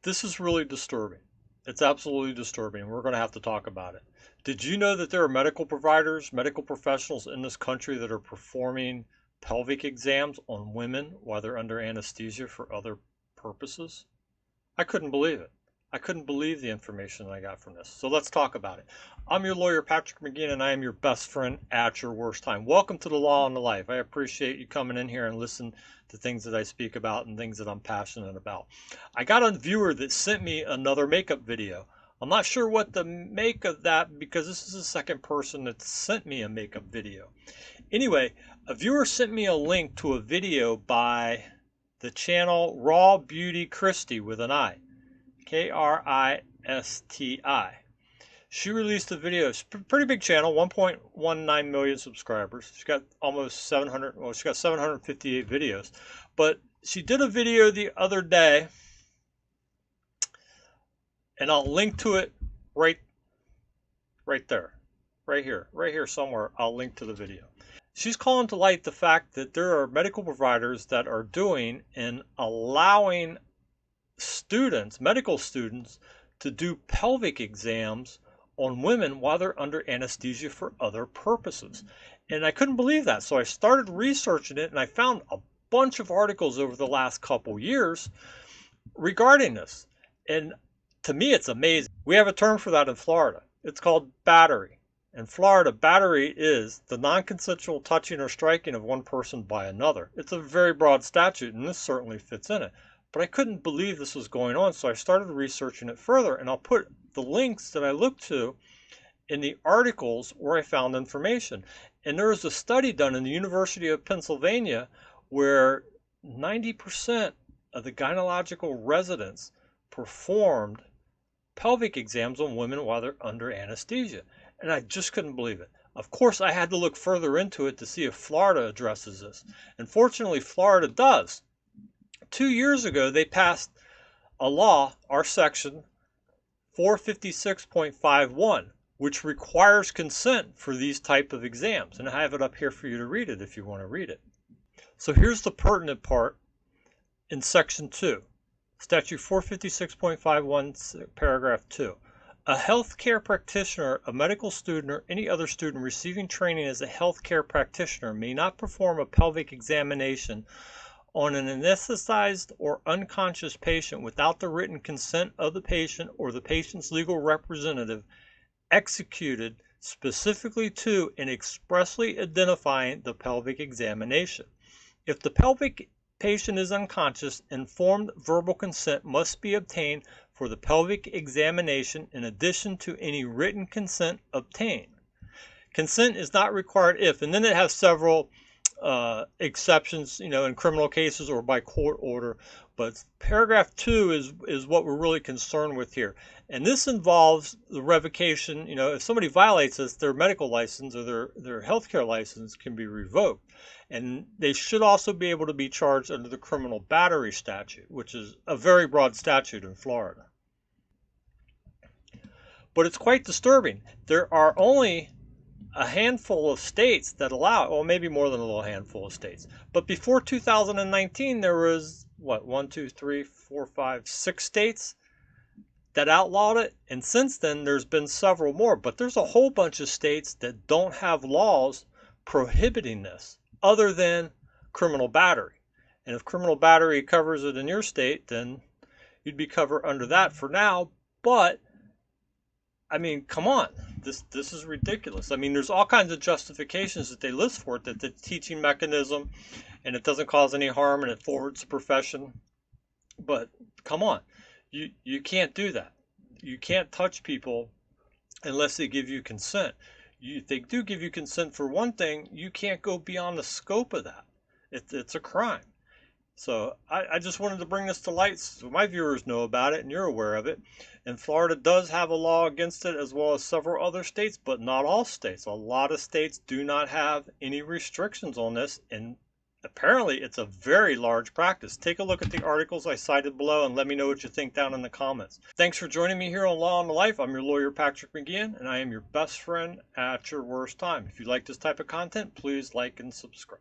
This is really disturbing. It's absolutely disturbing. We're going to have to talk about it. Did you know that there are medical providers, medical professionals in this country that are performing pelvic exams on women while they're under anesthesia for other purposes? I couldn't believe it. I couldn't believe the information that I got from this. So let's talk about it. I'm your lawyer, Patrick McGeehan, and I am your best friend at your worst time. Welcome to the Law and the Life. I appreciate you coming in here and listen to things that I speak about and things that I'm passionate about. I got a viewer that sent me another makeup video. I'm not sure what to make of that because this is the second person that sent me a makeup video. Anyway, a viewer sent me a link to a video by the channel RawBeautyKristi with an I. Kristi. She released a video. It's a pretty big channel, 1.19 million subscribers. She's got almost 700, well, she's got 758 videos. But she did a video the other day, and I'll link to it right there, right here somewhere. I'll link to the video. She's calling to light the fact that there are medical providers that are doing and allowing students, medical students, to do pelvic exams on women while they're under anesthesia for other purposes. And I couldn't believe that. So I started researching it and I found a bunch of articles over the last couple years regarding this. And to me, it's amazing. We have a term for that in Florida. It's called battery. In Florida, battery is the non-consensual touching or striking of one person by another. It's a very broad statute, and this certainly fits in it. But I couldn't believe this was going on, so I started researching it further, and I'll put the links that I looked to in the articles where I found information. And there was a study done in the University of Pennsylvania where 90% of the gynecological residents performed pelvic exams on women while they're under anesthesia. And I just couldn't believe it. Of course, I had to look further into it to see if Florida addresses this. And fortunately, Florida does. 2 years ago, they passed a law, our section 456.51, which requires consent for these type of exams. And I have it up here for you to read it if you want to read it. So here's the pertinent part in section 2, statute 456.51, paragraph 2. A healthcare practitioner, a medical student, or any other student receiving training as a healthcare practitioner may not perform a pelvic examination on an anesthetized or unconscious patient without the written consent of the patient or the patient's legal representative, executed specifically to and expressly identifying the pelvic examination. If the pelvic patient is unconscious, informed verbal consent must be obtained for the pelvic examination in addition to any written consent obtained. Consent is not required if, and then it has several exceptions, in criminal cases or by court order. But paragraph 2 is what we're really concerned with here. And this involves the revocation. If somebody violates this, their medical license or their healthcare license can be revoked. And they should also be able to be charged under the criminal battery statute, which is a very broad statute in Florida. But it's quite disturbing. There are only a handful of states that allow it, well, maybe more than a little handful of states. But before 2019, there was, 6 states that outlawed it. And since then, there's been several more. But there's a whole bunch of states that don't have laws prohibiting this, other than criminal battery. And if criminal battery covers it in your state, then you'd be covered under that for now. But I mean, come on, this is ridiculous. There's all kinds of justifications that they list for it, that the teaching mechanism, and it doesn't cause any harm, and it forwards the profession. But come on, you can't do that. You can't touch people unless they give you consent. If they do give you consent for one thing, you can't go beyond the scope of that. It's a crime. So I just wanted to bring this to light so my viewers know about it and you're aware of it. And Florida does have a law against it, as well as several other states, but not all states. A lot of states do not have any restrictions on this, and apparently it's a very large practice. Take a look at the articles I cited below and let me know what you think down in the comments. Thanks for joining me here on Law and the Life. I'm your lawyer, Patrick McGeehan, and I am your best friend at your worst time. If you like this type of content, please like and subscribe.